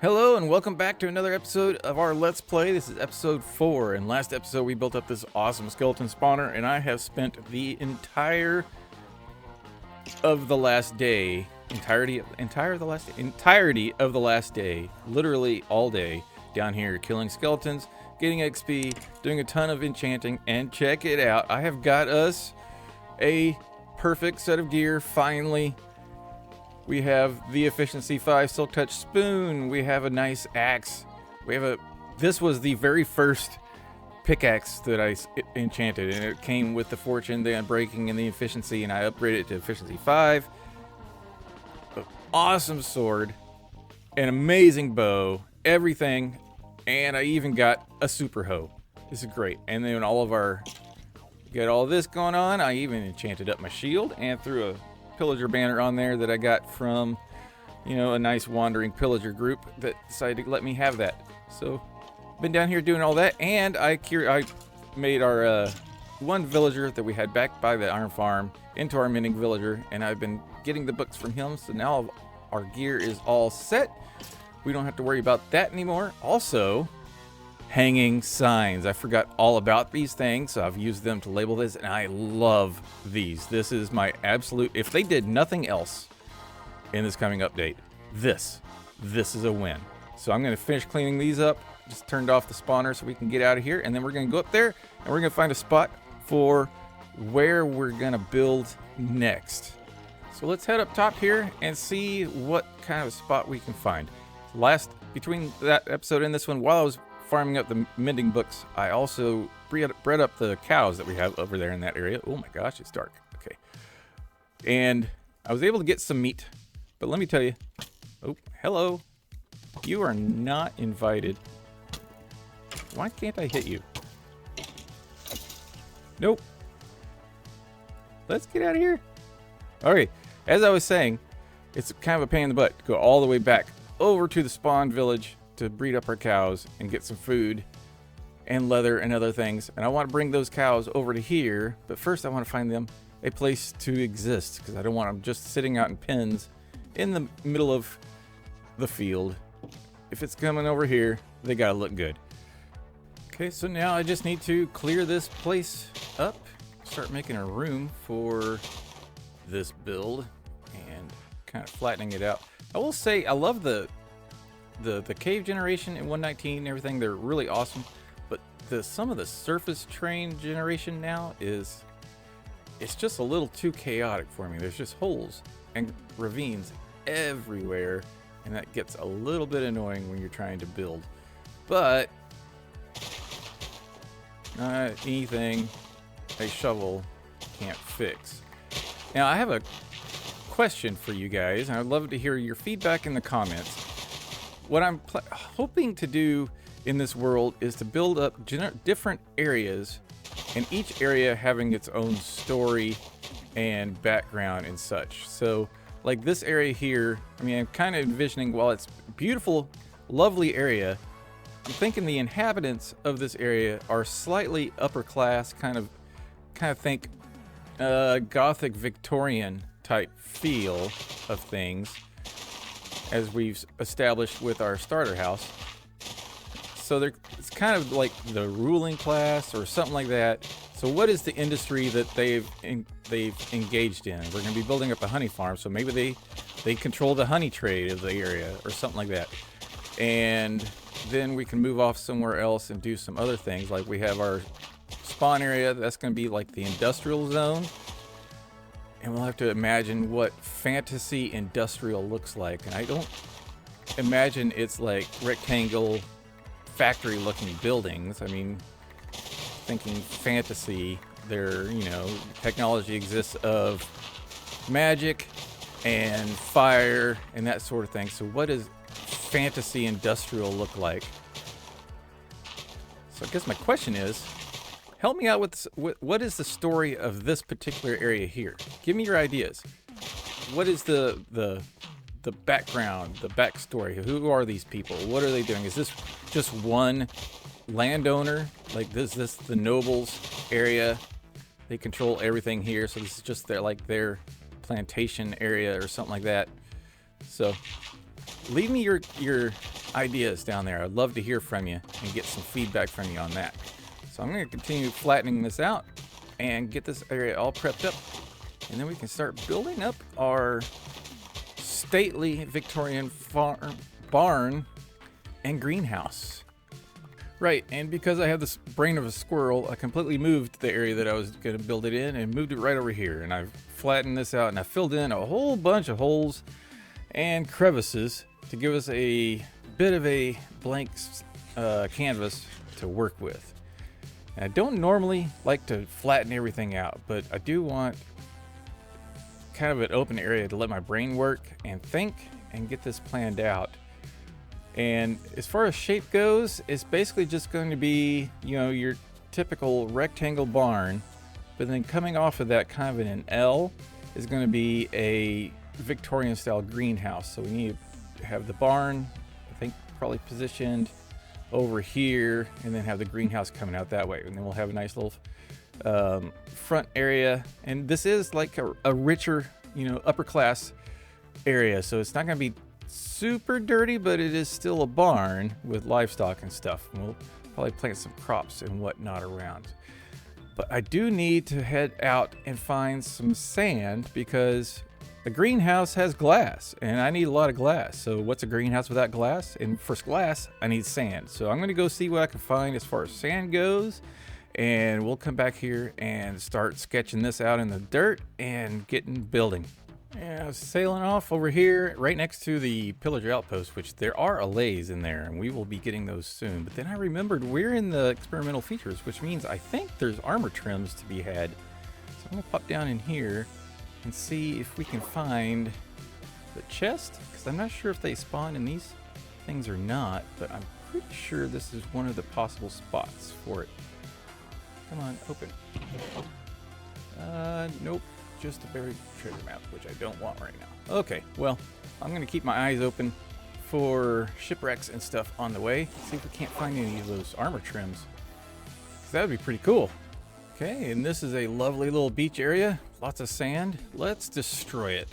Hello and welcome back to another episode of our Let's Play. This is episode 4, and last episode we built up this awesome skeleton spawner, and I have spent the entirety of the last day, literally all day, down here killing skeletons, getting XP, doing a ton of enchanting, and check it out, I have got us a perfect set of gear finally. We have the Efficiency 5 Silk Touch Spoon. We have a nice axe. This was the very first pickaxe that I enchanted, and it came with the Fortune, the Unbreaking, and the Efficiency, and I upgraded it to Efficiency 5. Awesome sword, an amazing bow, everything, and I even got a super hoe. This is great. And then got all this going on. I even enchanted up my shield and threw a pillager banner on there that I got from, a nice wandering pillager group that decided to let me have that. So, been down here doing all that, and I made our one villager that we had back by the iron farm into our mending villager, and I've been getting the books from him, so now our gear is all set. We don't have to worry about that anymore. Also, hanging signs. I forgot all about these things, so I've used them to label this, and I love these. This is my absolute, if they did nothing else in this coming update, this is a win. So I'm going to finish cleaning these up, just turned off the spawner so we can get out of here, and then we're going to go up there, and we're going to find a spot for where we're going to build next. So let's head up top here and see what kind of spot we can find. Between that episode and this one, while I was farming up the mending books, I also bred up the cows that we have over there in that area. Oh my gosh, it's dark. Okay. And I was able to get some meat, but let me tell you, oh, hello. You are not invited. Why can't I hit you? Nope. Let's get out of here. All right, as I was saying, it's kind of a pain in the butt to go all the way back over to the spawn village to breed up our cows and get some food and leather and other things, and I want to bring those cows over to here, but first I want to find them a place to exist, because I don't want them just sitting out in pens in the middle of the field. If it's coming over here, they gotta look good. Okay, so now I just need to clear this place up, start making a room for this build and kind of flattening it out. I will say I love the cave generation in 1.19 and everything. They're really awesome, but some of the surface terrain generation now it's just a little too chaotic for me. There's just holes and ravines everywhere, and that gets a little bit annoying when you're trying to build. But not anything a shovel can't fix. Now I have a question for you guys, and I'd love to hear your feedback in the comments. What I'm hoping to do in this world is to build up different areas, and each area having its own story and background and such. So like this area here, I'm kind of envisioning, while it's a beautiful, lovely area, I'm thinking the inhabitants of this area are slightly upper class, kind of think Gothic Victorian type feel of things, as we've established with our starter house. So it's kind of like the ruling class or something like that. So what is the industry that they've engaged in? We're going to be building up a honey farm, so maybe they control the honey trade of the area or something like that. And then we can move off somewhere else and do some other things. Like we have our spawn area, that's going to be like the industrial zone. And we'll have to imagine what fantasy industrial looks like. And I don't imagine it's like rectangle factory looking buildings. Thinking fantasy, technology exists of magic and fire and that sort of thing. So what does fantasy industrial look like? So I guess my question is, help me out with what is the story of this particular area here? Give me your ideas. What is the background, the backstory? Who are these people? What are they doing? Is this just one landowner? Like this the nobles area? They control everything here, so this is just their plantation area or something like that. So leave me your ideas down there. I'd love to hear from you and get some feedback from you on that. So I'm going to continue flattening this out and get this area all prepped up, and then we can start building up our stately Victorian barn and greenhouse. Right, and because I have this brain of a squirrel, I completely moved the area that I was going to build it in and moved it right over here. And I've flattened this out and I filled in a whole bunch of holes and crevices to give us a bit of a blank canvas to work with. And I don't normally like to flatten everything out, but I do want kind of an open area to let my brain work and think and get this planned out. And as far as shape goes, it's basically just going to be, you know, your typical rectangle barn, but then coming off of that kind of in an L is going to be a Victorian style greenhouse. So we need to have the barn, I think, probably positioned over here, and then have the greenhouse coming out that way. And then we'll have a nice little front area. And this is like a richer, you know, upper class area. So it's not going to be super dirty, but it is still a barn with livestock and stuff. And we'll probably plant some crops and whatnot around. But I do need to head out and find some sand because a greenhouse has glass and I need a lot of glass. So what's a greenhouse without glass? And for glass, I need sand. So I'm going to go see what I can find as far as sand goes. And we'll come back here and start sketching this out in the dirt and getting building. Yeah, I was sailing off over here right next to the pillager outpost, which there are allays in there, and we will be getting those soon. But then I remembered we're in the experimental features, which means I think there's armor trims to be had. So I'm going to pop down in here and see if we can find the chest, because I'm not sure if they spawn in these things or not, but I'm pretty sure this is one of the possible spots for it. Come on, open. Nope. Just a buried treasure map, which I don't want right now. Okay, well, I'm going to keep my eyes open for shipwrecks and stuff on the way. See if we can't find any of those armor trims. That would be pretty cool. Okay, and this is a lovely little beach area. Lots of sand. Let's destroy it.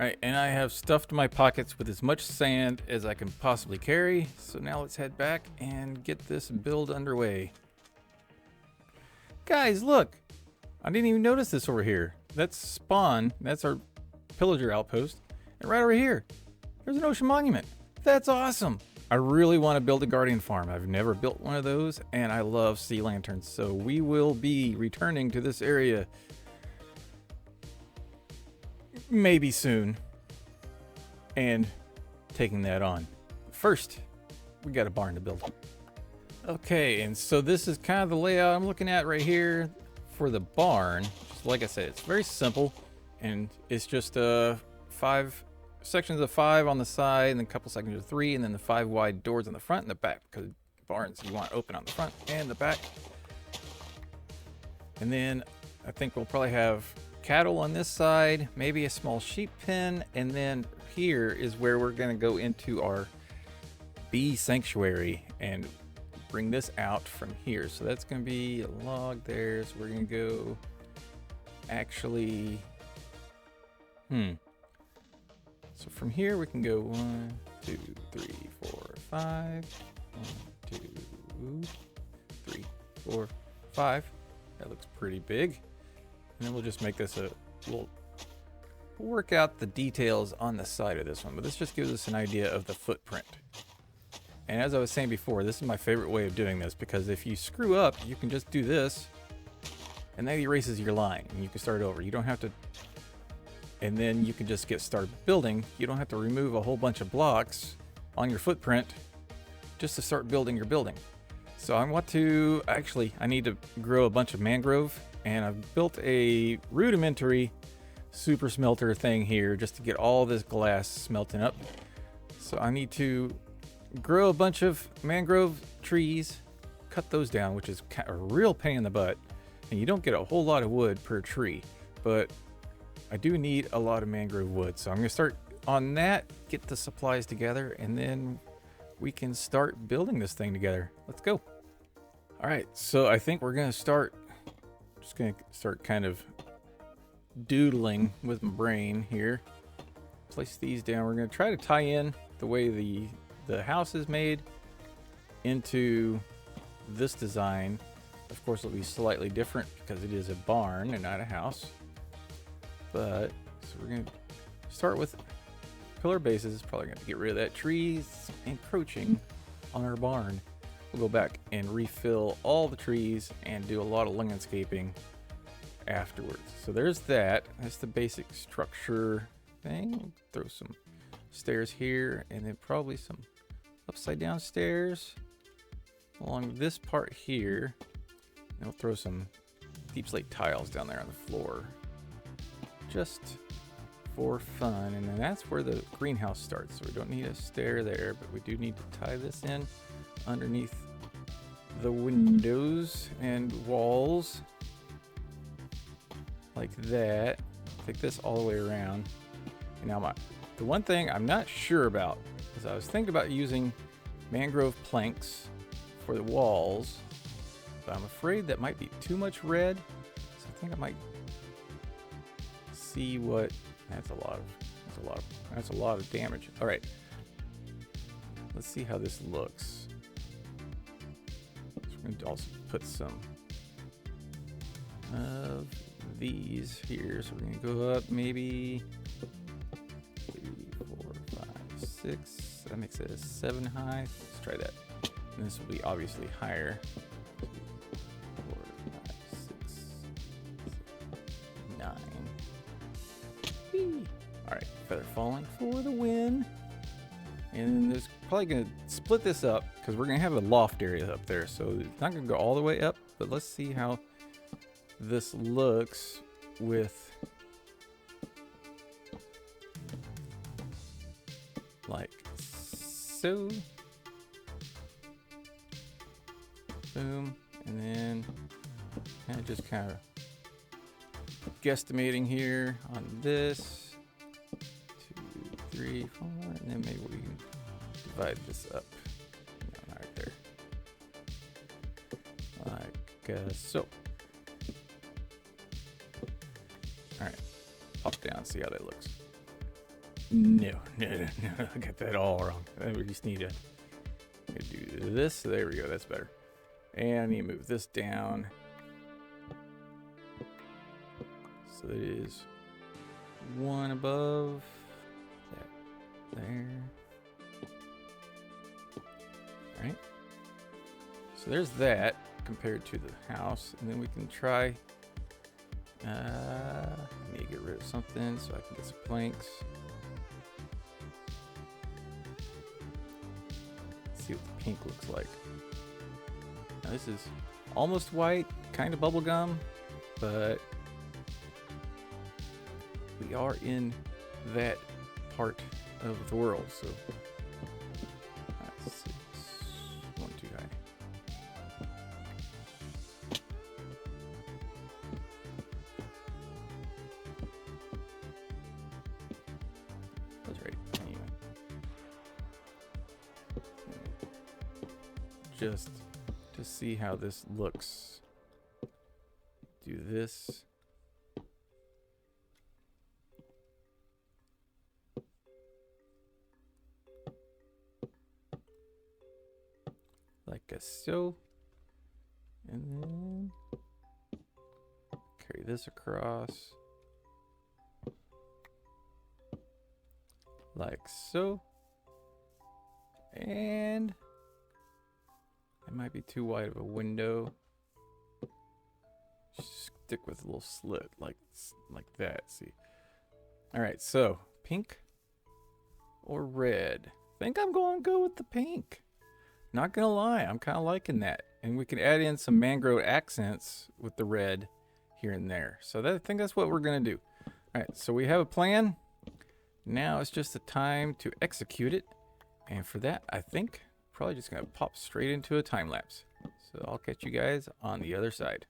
Alright, and I have stuffed my pockets with as much sand as I can possibly carry. So now let's head back and get this build underway. Guys, look! I didn't even notice this over here. That's spawn. That's our pillager outpost. And right over here, there's an ocean monument. That's awesome. I really want to build a guardian farm. I've never built one of those, and I love sea lanterns. So we will be returning to this area maybe soon and taking that on. First, we got a barn to build. Okay, and so this is kind of the layout I'm looking at right here for the barn. Just like I said, it's very simple, and it's just 5 sections of 5 on the side, and then a couple sections of 3, and then the 5 wide doors on the front and the back, because barns you want open on the front and the back. And then I think we'll probably have cattle on this side, maybe a small sheep pen, and then here is where we're going to go into our bee sanctuary and bring this out from here. So that's going to be a log there. So we're going to go actually, so from here we can go 1, 2, 3, 4, 5. 1, 2, 3, 4, 5. That looks pretty big. And then we'll just make this we'll work out the details on the side of this one, but this just gives us an idea of the footprint. And as I was saying before, this is my favorite way of doing this, because if you screw up, you can just do this, and that erases your line, and you can start over. You don't have to, and then you can just get started building. You don't have to remove a whole bunch of blocks on your footprint just to start building your building. So I want to, actually, I need to grow a bunch of mangrove, and I've built a rudimentary super smelter thing here just to get all this glass smelting up. So I need to grow a bunch of mangrove trees, cut those down, which is a real pain in the butt, and you don't get a whole lot of wood per tree, but I do need a lot of mangrove wood. So I'm going to start on that, get the supplies together, and then we can start building this thing together. Let's go. All right, so I think we're going to start, just going to start kind of doodling with my brain here. place these down. We're going to try to tie in the way the house is made into this design. Of course, it'll be slightly different because it is a barn and not a house. But, so we're going to start with pillar bases. Probably going to get rid of that trees encroaching on our barn. We'll go back and refill all the trees and do a lot of landscaping afterwards. So there's that. That's the basic structure thing. Throw some stairs here and then probably some upside down stairs along this part here. And we'll throw some deep slate tiles down there on the floor just for fun. And then that's where the greenhouse starts. So we don't need a stair there, but we do need to tie this in underneath the windows and walls like that. Take this all the way around. And now the one thing I'm not sure about is I was thinking about using mangrove planks for the walls, but I'm afraid that might be too much red. So I think I might see what. That's a lot of damage. All right, let's see how this looks. So we're going to also put some of these here. So we're going to go up maybe 3, 4, 5, 6. That makes it a 7 high. Let's try that. And this will be obviously higher. 2, 4, 5, 6, 7, 9. Whee. All right, feather falling for the win. And there's probably going to split this up because we're going to have a loft area up there. So it's not going to go all the way up, but let's see how this looks with like so. Boom. And then just kind of guesstimating here on this. 2, 3, 4, and then maybe we can divide this up. No, right there. Like so. Alright. Pop down, see how that looks. No. I got that all wrong. We just need to do this. There we go, that's better. And I need to move this down. So it is one above that there. Alright. So there's that compared to the house. And then we can try. I need to get rid of something so I can get some planks. Let's see what the pink looks like. Now this is almost white, kind of bubblegum, but we are in that part of the world, so let's see. It's 1 too high. That's right. Anyway, just to see how this looks. Do this. Like so. And then carry this across. Like so. And it might be too wide of a window. Stick with a little slit like that. See. All right, so pink or red? I think I'm going to go with the pink. Not gonna lie, I'm kind of liking that, and we can add in some mangrove accents with the red here and there. So I think that's what we're gonna do. All right, so we have a plan. Now it's just the time to execute it, and for that, I think probably just gonna pop straight into a time lapse. So I'll catch you guys on the other side.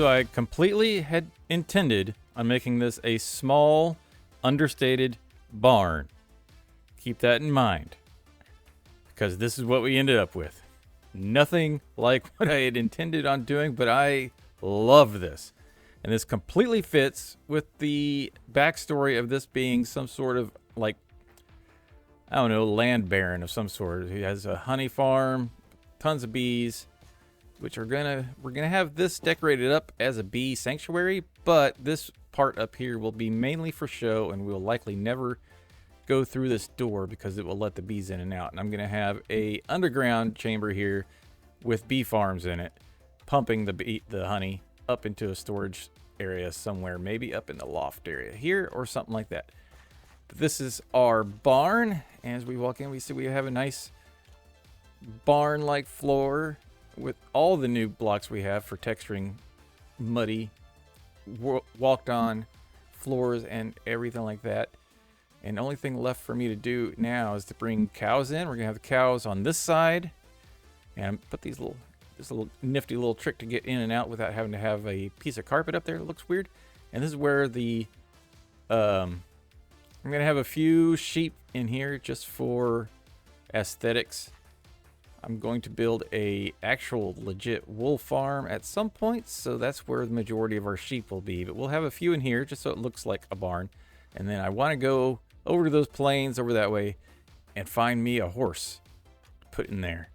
So I completely had intended on making this a small, understated barn. Keep that in mind, because this is what we ended up with. Nothing like what I had intended on doing, but I love this. And this completely fits with the backstory of this being some sort of, like, I don't know, land baron of some sort. He has a honey farm, tons of bees, which we're gonna have this decorated up as a bee sanctuary, but this part up here will be mainly for show, and we'll likely never go through this door because it will let the bees in and out. And I'm gonna have a underground chamber here with bee farms in it, pumping the honey up into a storage area somewhere, maybe up in the loft area here or something like that. But this is our barn. As we walk in, we see we have a nice barn-like floor with all the new blocks we have for texturing muddy walked on floors and everything like that. And the only thing left for me to do now is to bring cows in. We're gonna have the cows on this side and put this little nifty little trick to get in and out without having to have a piece of carpet up there. It looks weird. And this is where the I'm gonna have a few sheep in here just for aesthetics. I'm going to build a actual legit wool farm at some point, so that's where the majority of our sheep will be. But we'll have a few in here just so it looks like a barn. And then I want to go over to those plains over that way and find me a horse to put in there.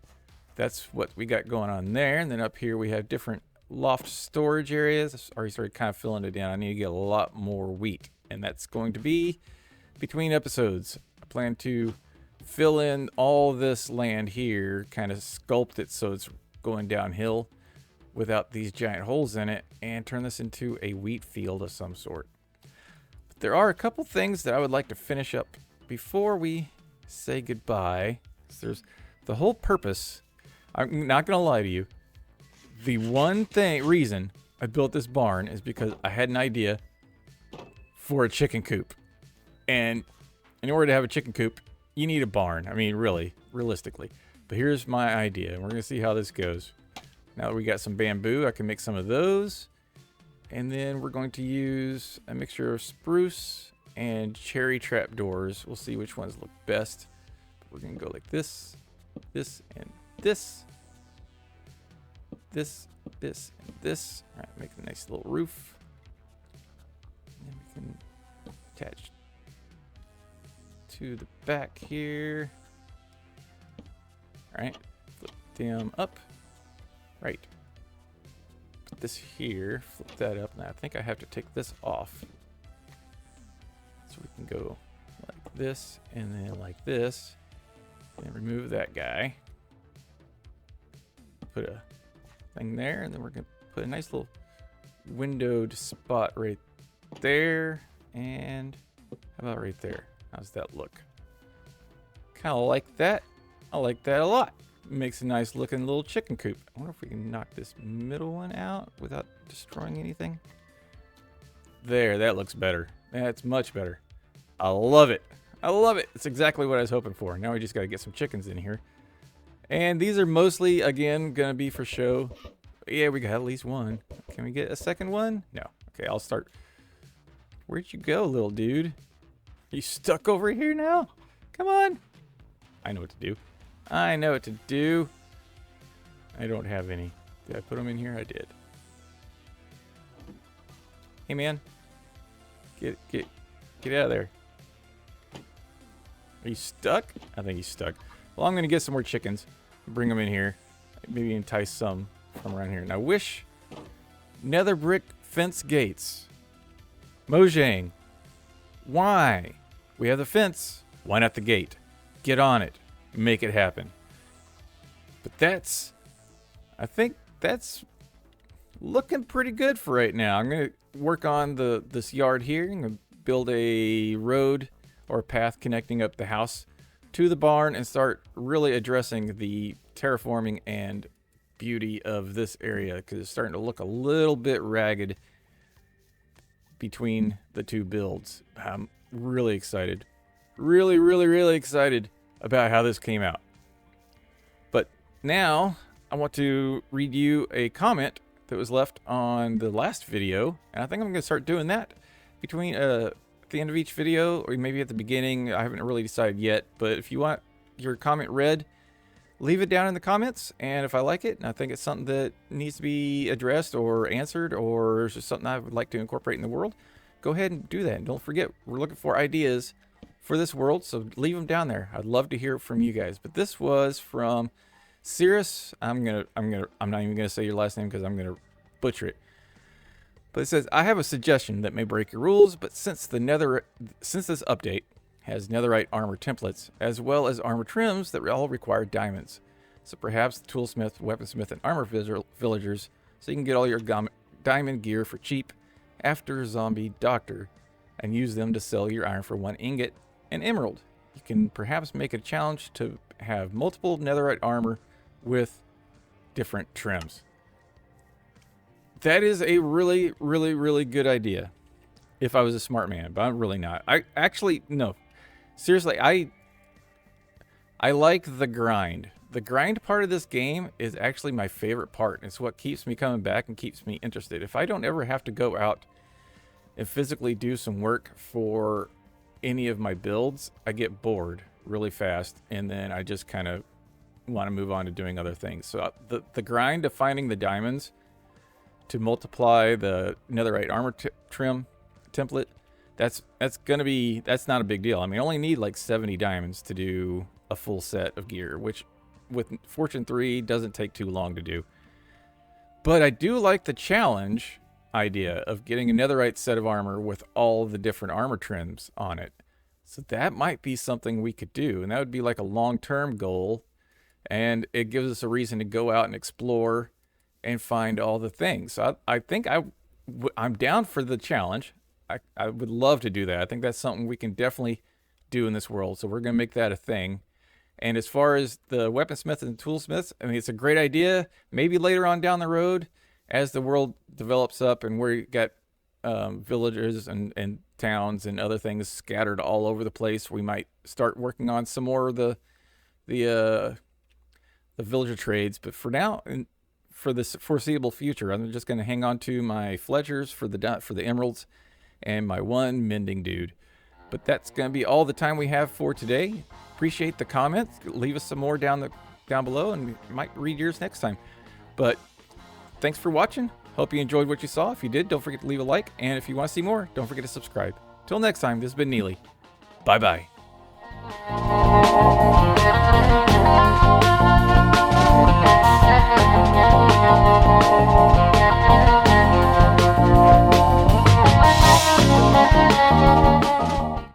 That's what we got going on there. And then up here we have different loft storage areas. I already started kind of filling it in. I need to get a lot more wheat, and that's going to be between episodes. I plan to fill in all this land here, kind of sculpt it so it's going downhill without these giant holes in it, and turn this into a wheat field of some sort. But there are a couple things that I would like to finish up before we say goodbye. So there's the whole purpose. I'm not gonna lie to you. The one reason I built this barn is because I had an idea for a chicken coop. And in order to have a chicken coop, you need a barn. I mean, really, realistically. But here's my idea, and we're going to see how this goes. Now that we got some bamboo, I can make some of those. And then we're going to use a mixture of spruce and cherry trapdoors. We'll see which ones look best. We're going to go like this, this, and this. This, this, and this. All right, make a nice little roof. And then we can attach to the back here. All right, flip them up. Right. Put this here, flip that up. Now I think I have to take this off. So we can go like this and then like this. And remove that guy. Put a thing there, and then we're gonna put a nice little windowed spot right there. And how about right there? How's that look? Kind of like that. I like that a lot. Makes a nice looking little chicken coop. I wonder if we can knock this middle one out without destroying anything. There, that looks better. That's much better. I love it. I love it. It's exactly what I was hoping for. Now we just got to get some chickens in here. And these are mostly, again, going to be for show. Yeah, we got at least one. Can we get a second one? No. Okay, I'll start. Where'd you go, little dude? You stuck over here now? Come on. I know what to do. I know what to do. I don't have any. Did I put them in here? I did. Hey, man. Get out of there. Are you stuck? I think he's stuck. Well, I'm going to get some more chickens. Bring them in here. Maybe entice some from around here. Now, wish nether brick fence gates. Mojang. Why? We have the fence. Why not the gate? Get on it. Make it happen. But I think that's looking pretty good for right now. I'm going to work on this yard here. I'm going to build a road or a path connecting up the house to the barn and start really addressing the terraforming and beauty of this area, because it's starting to look a little bit ragged between the two builds. I'm really excited. Really excited about how this came out. But now I want to read you a comment that was left on the last video, and I think I'm going to start doing that between at the end of each video, or maybe at the beginning. I haven't really decided yet, but if you want your comment read, leave it down in the comments, and if I like it and I think it's something that needs to be addressed or answered, or it's just something I would like to incorporate in the world, go ahead and do that. And don't forget, we're looking for ideas for this world, so leave them down there. I'd love to hear from you guys. But this was from Cirrus. I'm not even gonna say your last name because I'm gonna butcher it. But it says, I have a suggestion that may break your rules, but since this update has netherite armor templates, as well as armor trims that all require diamonds. So perhaps the toolsmith, weaponsmith, and armor villagers, so you can get all your diamond gear for cheap after Zombie Doctor, and use them to sell your iron for 1 ingot and emerald. You can perhaps make a challenge to have multiple netherite armor with different trims. That is a really, really, really good idea. If I was a smart man, but I'm really not. I actually, no. Seriously, I like the grind. The grind part of this game is actually my favorite part. It's what keeps me coming back and keeps me interested. If I don't ever have to go out and physically do some work for any of my builds, I get bored really fast, and then I just kind of want to move on to doing other things. So the grind of finding the diamonds to multiply the netherite armor trim template, that's not a big deal. I mean, I only need like 70 diamonds to do a full set of gear, which with Fortune 3 doesn't take too long to do. But I do like the challenge idea of getting a netherite set of armor with all the different armor trims on it. So that might be something we could do, and that would be like a long-term goal, and it gives us a reason to go out and explore and find all the things. So I think I'm down for the challenge. I would love to do that. I think that's something we can definitely do in this world. So we're going to make that a thing. And as far as the weaponsmith and toolsmiths, I mean, it's a great idea. Maybe later on down the road, as the world develops up and we got villages and towns and other things scattered all over the place, we might start working on some more of the villager trades. But for now, and for this foreseeable future, I'm just going to hang on to my fletchers for the emeralds and my 1 mending dude. But that's going to be all the time we have for today. Appreciate the comments. Leave us some more down below, and we might read yours next time. But thanks for watching. Hope you enjoyed what you saw. If you did, don't forget to leave a like. And if you want to see more, don't forget to subscribe. Till next time, this has been Neely. Bye-bye.